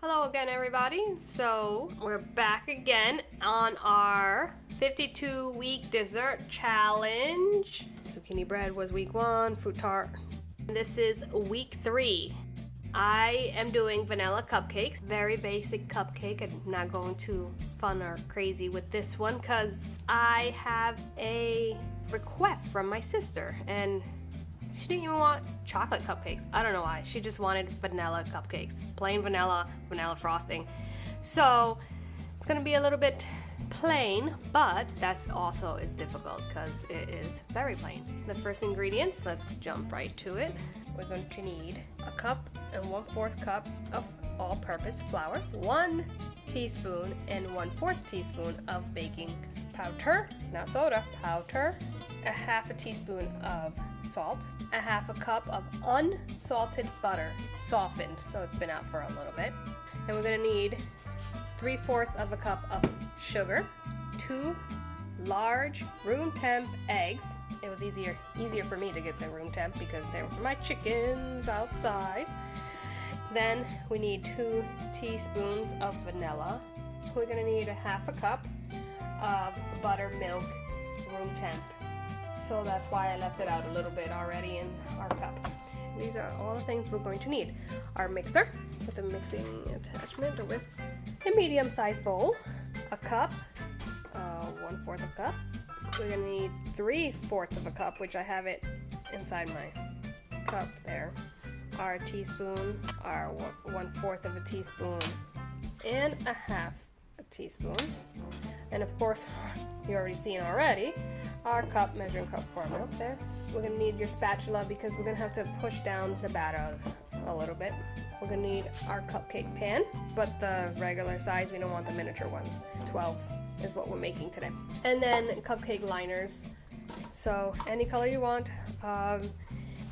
Hello again, everybody. So we're back again on our 52-week dessert challenge. Zucchini bread was week 1, fruit tart. This is week 3. I am doing vanilla cupcakes, very basic cupcake. I'm not going too fun or crazy with this one because I have a request from my sister and she didn't even want chocolate cupcakes. I don't know why. She just wanted vanilla cupcakes. Plain vanilla frosting. So it's gonna be a little bit plain, but that's also is difficult because it is very plain. The first ingredients, let's jump right to it. We're going to need a cup and 1/4 cup of all-purpose flour, 1 teaspoon and 1/4 teaspoon of baking powder, not soda, powder, a 1/2 teaspoon of salt, a 1/2 cup of unsalted butter, softened, so it's been out for a little bit. And we're gonna need 3/4 of a cup of sugar, 2 large room temp eggs. It was easier for me to get the room temp because they were for my chickens outside. Then we need 2 teaspoons of vanilla. We're gonna need a 1/2 cup of buttermilk room temp. So that's why I left it out a little bit already in our cup. These are all the things we're going to need. Our mixer with a mixing attachment, a whisk, a medium-sized bowl, a cup, 1/4 of a cup. We're gonna need 3/4 of a cup, which I have it inside my cup there. Our teaspoon, our 1/4 of a teaspoon, and a 1/2 a teaspoon. And of course, you already seen already, our cup, measuring cup formula there. We're gonna need your spatula because we're gonna have to push down the batter a little bit. We're gonna need our cupcake pan, but the regular size, we don't want the miniature ones. 12 is what we're making today. And then cupcake liners, so any color you want.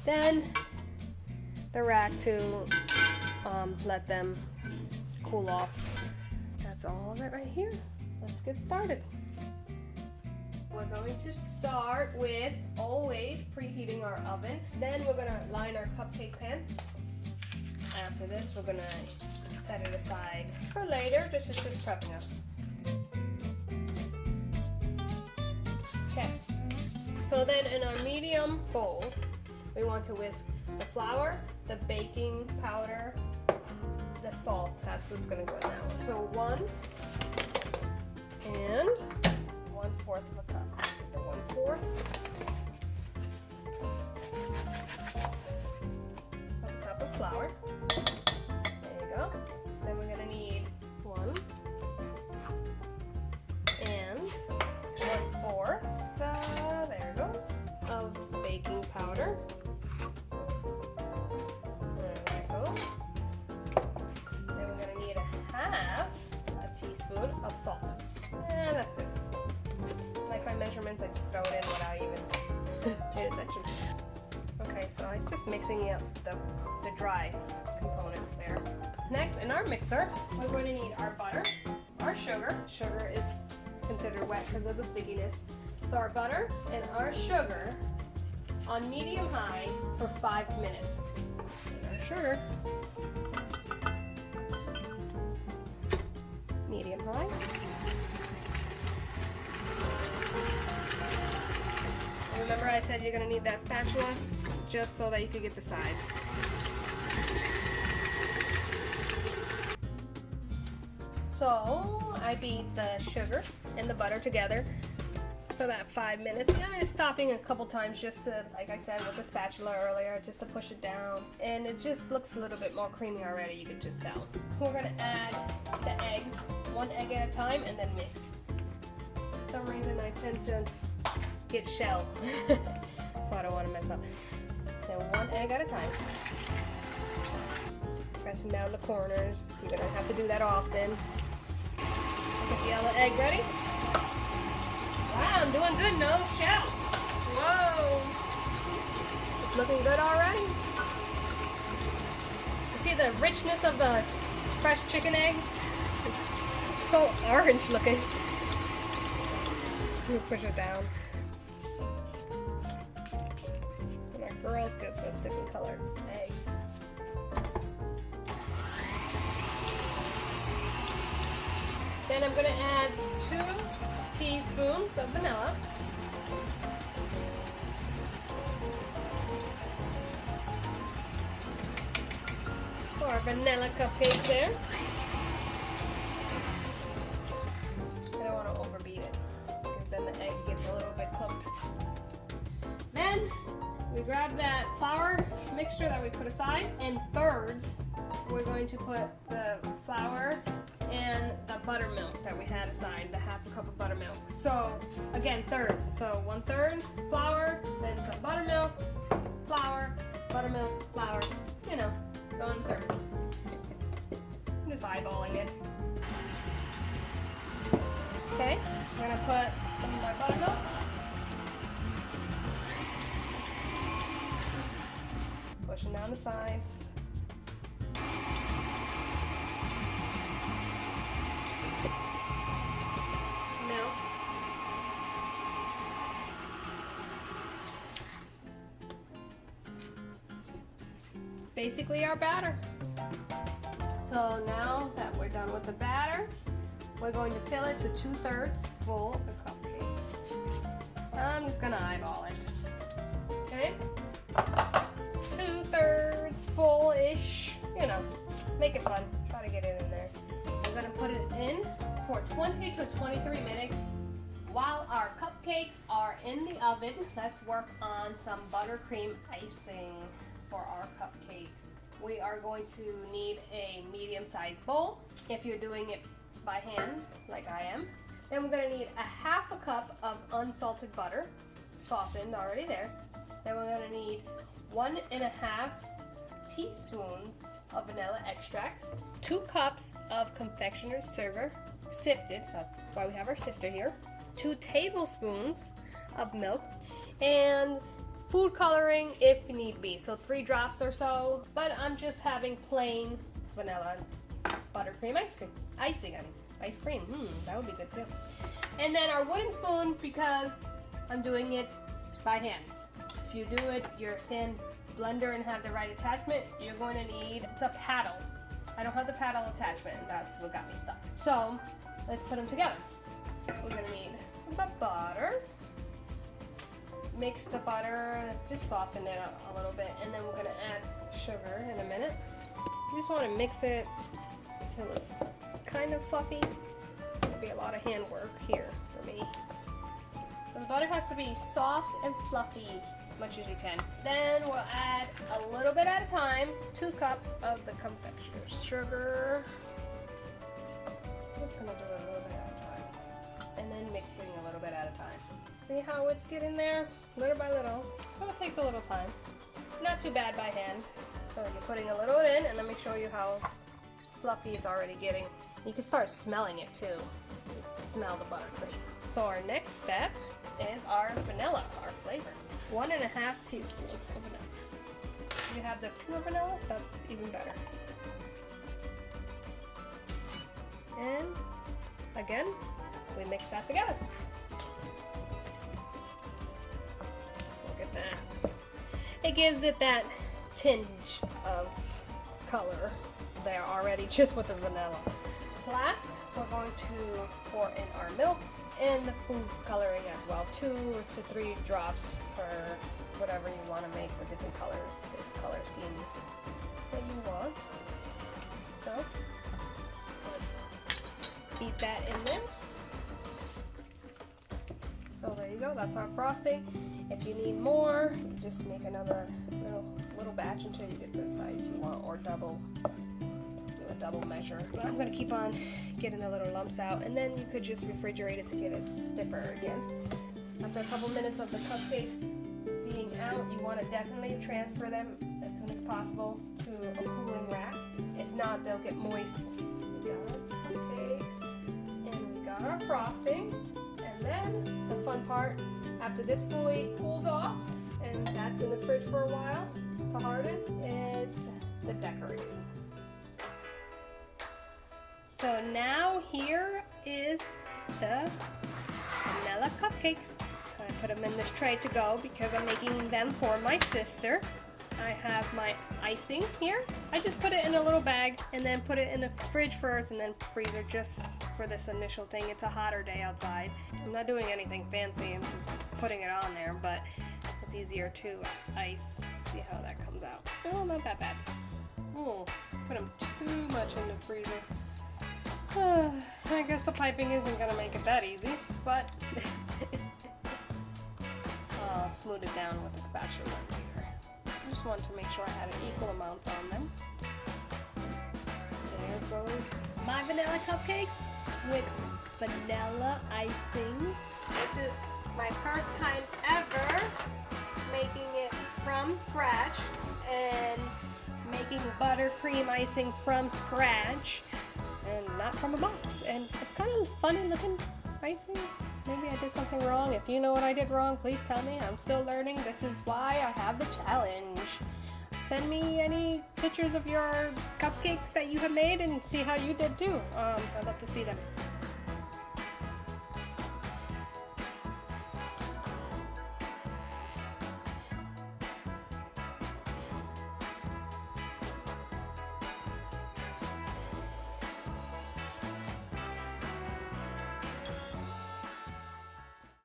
Then the rack to let them cool off. That's all of it right here. Let's get started. We're going to start with always preheating our oven. Then we're gonna line our cupcake pan. After this, we're gonna set it aside for later. This is just prepping us. Okay. So then in our medium bowl, we want to whisk the flour, the baking powder, the salt. That's what's gonna go in that one. So 1 and 1/4 of a cup. So 1/4 of a cup of flour. There you go. Then we're gonna need 1 and 1/4. There it goes. Of baking powder. There it goes. Then we're gonna need a 1/2 a teaspoon of salt. And that's good. Like my measurements, I just throw it in without even paying attention. Okay, so I'm just mixing up the dry components there. Next, in our mixer, we're going to need our butter, our sugar. Sugar is considered wet because of the stickiness. So our butter and our sugar on medium-high for 5 minutes. And our sugar, medium-high. Remember I said you're going to need that spatula just so that you can get the sides. So I beat the sugar and the butter together for about 5 minutes. Yeah, stopping a couple times just to, like I said with the spatula earlier, just to push it down. And it just looks a little bit more creamy already, you can just tell. We're going to add the eggs, 1 egg at a time, and then mix. For some reason I tend to get shell, so I don't want to mess up. So 1 egg at a time. Pressing down the corners. You're gonna have to do that often. Get the yellow egg ready. Wow, I'm doing good. No shell. Whoa, it's looking good already. You see the richness of the fresh chicken eggs? It's so orange looking. Let me push it down. Girls get those different colored eggs. And I'm gonna add 2 teaspoons of vanilla. For our vanilla cupcakes there. I don't want to overbeat it because then the egg gets a little bit cooked. Then we grab that flour mixture that we put aside in thirds. We're going to put the flour and the buttermilk that we had aside, the half a cup of buttermilk. So again, thirds. So 1/3 flour, then some buttermilk, flour, buttermilk, flour, you know, go in thirds. I'm just eyeballing it. Okay, we're gonna put some of my buttermilk. Pushing down the sides. Milk. Basically our batter. So now that we're done with the batter, we're going to fill it to 2/3 full of cupcakes. I'm just gonna eyeball it. Okay? 2/3 full-ish. You know, make it fun. Try to get it in there. We're gonna put it in for 20 to 23 minutes. While our cupcakes are in the oven, let's work on some buttercream icing for our cupcakes. We are going to need a medium-sized bowl if you're doing it by hand, like I am. Then we're going to need a half a cup of unsalted butter, softened already there. Then we're going to need 1.5 teaspoons of vanilla extract, 2 cups of confectioner's sugar, sifted, so that's why we have our sifter here, 2 tablespoons of milk, and food coloring if need be, so 3 drops or so, but I'm just having plain vanilla buttercream ice cream, that would be good too. And then our wooden spoon, because I'm doing it by hand. If you do it your stand blender and have the right attachment, you're going to need a paddle. I don't have the paddle attachment, and that's what got me stuck. So let's put them together. We're going to need the butter. Mix the butter, just soften it a little bit, and then we're going to add sugar in a minute. You just want to mix it until it's kind of fluffy. There'll be a lot of hand work here for me. So the butter has to be soft and fluffy as much as you can. Then we'll add a little bit at a time, 2 cups of the confectioner's sugar. I'm just going to do a little bit at a time. And then mixing a little bit at a time. See how it's getting there? Little by little. Well, it takes a little time. Not too bad by hand. So you're putting a little in, and let me show you how fluffy it's already getting. You can start smelling it too. Smell the buttercream. So our next step is our vanilla, our flavor. 1.5 teaspoons of vanilla. If you have the pure vanilla, that's even better. And again, we mix that together. Look at that. It gives it that tinge of color there already just with the vanilla. Last, we're going to pour in our milk and the food coloring as well. 2 to 3 drops for whatever you want to make the different colors, these color schemes that you want. So, beat that in there. So there you go, that's our frosting. If you need more, you just make another little batch until you get the size you want, or do a double measure. But I'm gonna keep on getting the little lumps out, and then you could just refrigerate it to get it stiffer again. After a couple minutes of the cupcakes being out, you want to definitely transfer them as soon as possible to a cooling rack. If not, they'll get moist. We got our cupcakes, and we got our frosting, and then the fun part, after this fully cools off, and that's in the fridge for a while to harden, is the decorating. So now here is the vanilla cupcakes. I put them in this tray to go because I'm making them for my sister. I have my icing here. I just put it in a little bag and then put it in the fridge first and then freezer just for this initial thing. It's a hotter day outside. I'm not doing anything fancy, I'm just putting it on there, but it's easier to ice. See how that comes out. Oh, not that bad. Oh, put them too much in the freezer. I guess the piping isn't gonna make it that easy, but I'll smooth it down with a spatula later. I just wanted to make sure I had an equal amount on them. There goes my vanilla cupcakes with vanilla icing. This is my first time ever making it from scratch and making buttercream icing from scratch and not from a box. And it's kind of funny looking icing. Maybe I did something wrong. If you know what I did wrong, please tell me. I'm still learning. This is why I have the challenge. Send me any pictures of your cupcakes that you have made and see how you did too. I'd love to see them.